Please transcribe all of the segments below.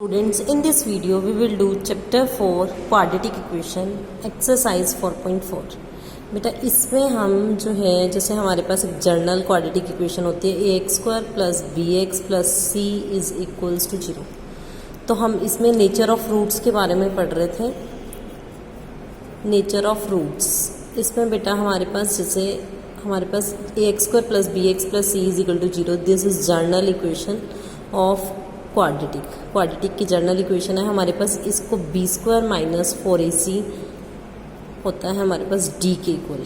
Students, in this video we will do chapter 4 quadratic equation exercise 4.4। बेटा इसमें हम जो है जैसे हमारे पास एक जर्नल क्वाड्रेटिक इक्वेशन होती है ax² plus bx plus c is equals to 0। तो हम इसमें नेचर ऑफ रूट्स के बारे में पढ़ रहे थे। नेचर ऑफ रूट्स इसमें बेटा हमारे पास जैसे हमारे पास ax² plus bx plus c is equal to 0, this is general equation of quadratic की जर्नल इक्वेशन है हमारे पास। इसको b² माइनस 4ac होता है हमारे पास d के इक्वल।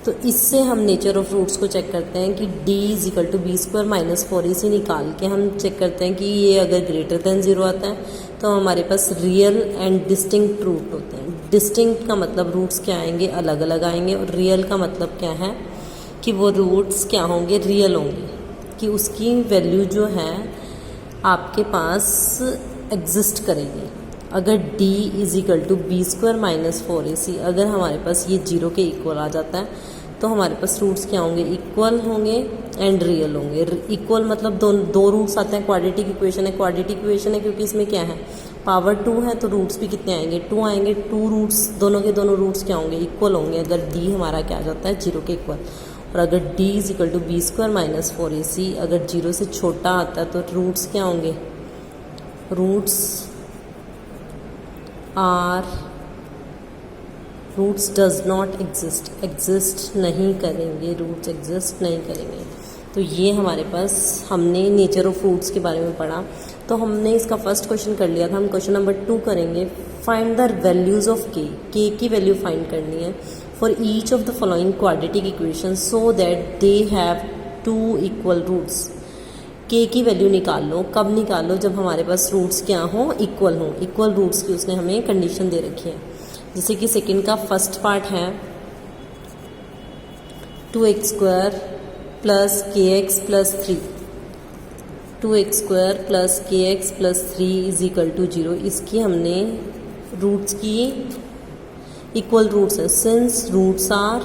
तो इससे हम नेचर ऑफ रूट्स को चेक करते हैं कि d is equal to b² minus 4ac निकाल के हम चेक करते हैं कि ये अगर ग्रेटर देन 0 आता है तो हमारे पास रियल एंड डिस्टिंक्ट रूट होते हैं। डिस्टिंक्ट का मतलब रूट्स क्या आएंगे, अलग अलग आएंगे, और रियल का मतलब क्या है कि वो रूट्स क्या होंगे, रियल होंगे, कि उसकी वैल्यू जो है आपके पास एग्जिस्ट करेगी। अगर d is equal to b² minus 4ac अगर हमारे पास ये 0 के इक्वल आ जाता है तो हमारे पास रूट्स क्या होंगे, इक्वल होंगे एंड रियल होंगे। इक्वल मतलब दो रूट्स आते हैं। क्वाड्रेटिक इक्वेशन है क्योंकि इसमें क्या है, पावर 2 है तो रूट्स भी कितने आएंगे, 2 आएंगे। 2 रूट्स दोनों के दोनों रूट्स क्या होंगे, इक्वल होंगे अगर d हमारा क्या आ जाता है 0 के इक्वल। और अगर d is equal to b² minus 4ac अगर 0 से छोटा आता है तो रूट्स क्या होंगे, रूट्स डज नॉट एग्जिस्ट नहीं करेंगे, रूट्स एग्जिस्ट नहीं करेंगे। तो ये हमारे पास हमने नेचर ऑफ रूट्स के बारे में पढ़ा। तो हमने इसका फर्स्ट क्वेश्चन कर लिया था। हम क्वेश्चन नंबर 2 करेंगे। फाइंड द वैल्यूज ऑफ के की वैल्यू फाइंड करनी है for each of the following quadratic equations so that they have 2 equal roots। k की वैल्यू निकाल लो। कब निकाल लो, जब हमारे पास रूट्स क्या हो, इक्वल हो। इक्वल रूट्स की उसने हमें कंडीशन दे रखी है। जैसे कि सेकंड का फर्स्ट पार्ट है 2x² plus kx plus 3, 2x² plus kx plus 3 is equal to 0। इसकी हमने रूट्स की इक्वल रूट्स है। Since roots are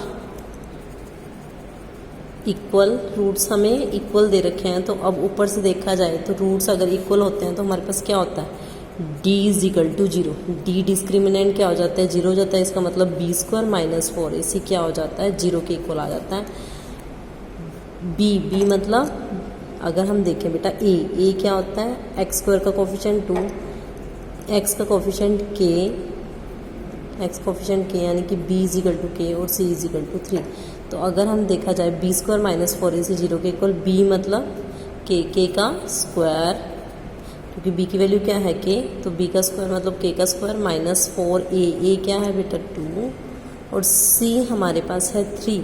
equal, roots हमें इक्वल दे रखे हैं, तो अब ऊपर से देखा जाए तो रूट्स अगर इक्वल होते हैं तो हमारे पास क्या होता है, d is equal to 0। d discriminant क्या हो जाता है, 0 हो जाता है। इसका मतलब b² माइनस 4ac क्या हो जाता है, 0 के इक्वल आ जाता है। b मतलब अगर हम देखें बेटा a क्या होता है, x² का कोफिशिएंट 2, x का कोफिशिएंट k यानी कि b is equal to k और c इज इक्वल टू 3। तो अगर हम देखा जाए b² माइनस 4ac 0 के इक्वल, b मतलब k का स्क्वायर, क्योंकि b की वैल्यू क्या है k, तो b का स्क्वायर मतलब k का स्क्वायर माइनस 4a क्या है बेटा 2, और c हमारे पास है 3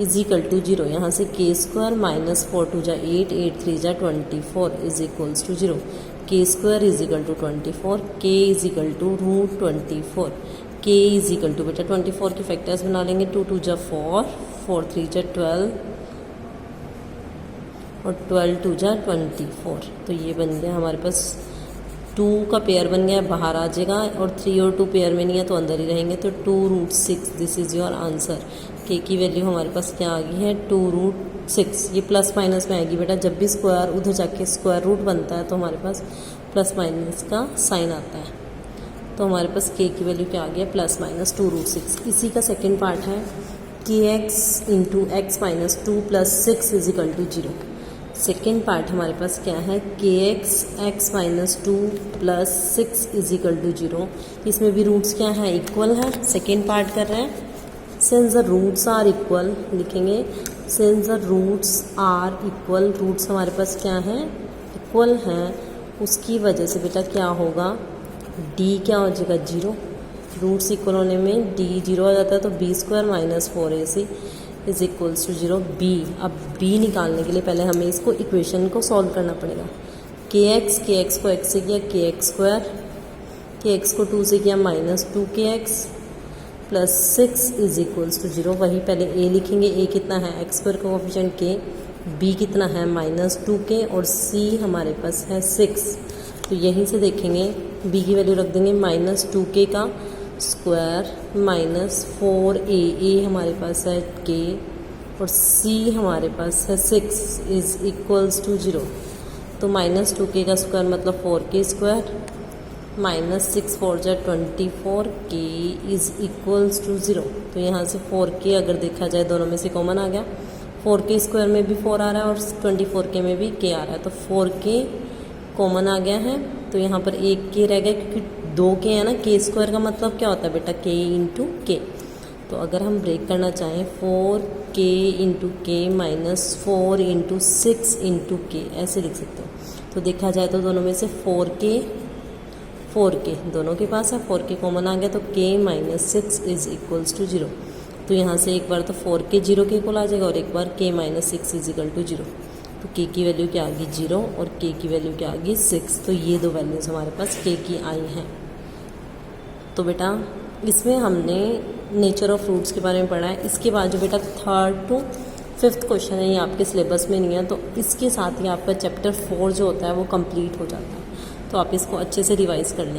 इज इक्वल टू 0। यहाँ से k² माइनस 4 2 जा 8, 8 3 जा 24 is equals to 0। k² is equal to 24, k is equal to root 24, k is equal to बेटा 24 के फैक्टर्स बना लेंगे। 2 2 जा 4, 4 3 जा 12 और 12 2 जा 24। तो ये बन गया हमारे पास 2 का पेयर बन गया, बाहर आ जाएगा, और 3 और 2 पेयर में नहीं है तो अंदर ही रहेंगे। तो 2 root 6 this is your answer. k की वैल्यू हमारे पास क्या आ गई है, 2 रूट 6। ये प्लस माइनस में आएगी बेटा, जब भी स्क्वायर उधर जाके स्क्वायर रूट बनता है तो हमारे पास प्लस माइनस का साइन आता है। तो हमारे पास k की वैल्यू क्या आ गया, प्लस माइनस 2 रूट 6। इसी का सेकेंड पार्ट है kx into x minus 2 plus 6 is equal to 0। Second part हमारे पास क्या है, kx x minus 2 plus 6 is equal to 0। इसमें भी रूट्स क्या है, इक्वल है। सेकेंड पार्ट कर रहे हैं। Since the roots are equal लिखेंगे, since the roots are equal, roots हमारे पास क्या हैं, इक्वल हैं, उसकी वजह से बेटा क्या होगा, d क्या हो जाएगा 0। रूट्स इक्वल होने में d 0 आ जाता है, तो b² minus 4ac is equals to 0। b, अब b निकालने के लिए पहले हमें इसको इक्वेशन को सॉल्व करना पड़ेगा। kx को x से किया kx², kx को 2 से किया minus 2kx plus 6 is equals to 0। वही पहले a लिखेंगे, a कितना है, x² का कोफिशिएंट k, b कितना है माइनस 2k, और c हमारे पास है 6। तो यहीं से देखेंगे b की वैल्यू रख देंगे माइनस 2k का स्क्वायर माइनस 4a हमारे पास है k, और c हमारे पास है 6 इज इक्वल्स टू 0। तो -2k का स्क्वायर मतलब 4k स्क्वायर, -6 4 जा 24, k इज़ इक्वल्स टू 0। तो यहाँ से 4k अगर देखा जाए दोनों में से कॉमन आ गया, 4k स्क्वायर में भी 4 आ रहा है और 24k में भी k आ रहा है, तो 4k कॉमन आ गया है। तो यहाँ पर एक k रह गया क्योंकि 2k है ना, k स्क्वायर का मतलब क्या होता है बेटा, k इंटू के। तो अगर हम ब्रेक करना चाहें 4k इंटू के -4 इंटू 6 इंटू के, ऐसे लिख सकते हो। तो देखा जाए तो दोनों में से 4k दोनों के पास है, 4k कॉमन आ गया, तो k -6 इज इक्वल्स टू 0। तो यहाँ से एक बार तो 4k 0 के इक्वल आ जाएगा और एक बार k -6 इज इक्वल टू 0। तो k की वैल्यू क्या आ गई 0 और k की वैल्यू क्या आ गई 6। तो ये दो वैल्यूज़ हमारे पास k की आई हैं। तो बेटा इसमें हमने नेचर ऑफ फ्रूट्स के बारे में पढ़ा है। इसके बाद जो बेटा 3rd to 5th क्वेश्चन है, ये आपके सिलेबस में नहीं है, तो इसके साथ ही आपका चैप्टर 4 जो होता है वो कंप्लीट हो जाता है। तो आप इसको अच्छे से रिवाइज़ कर लें।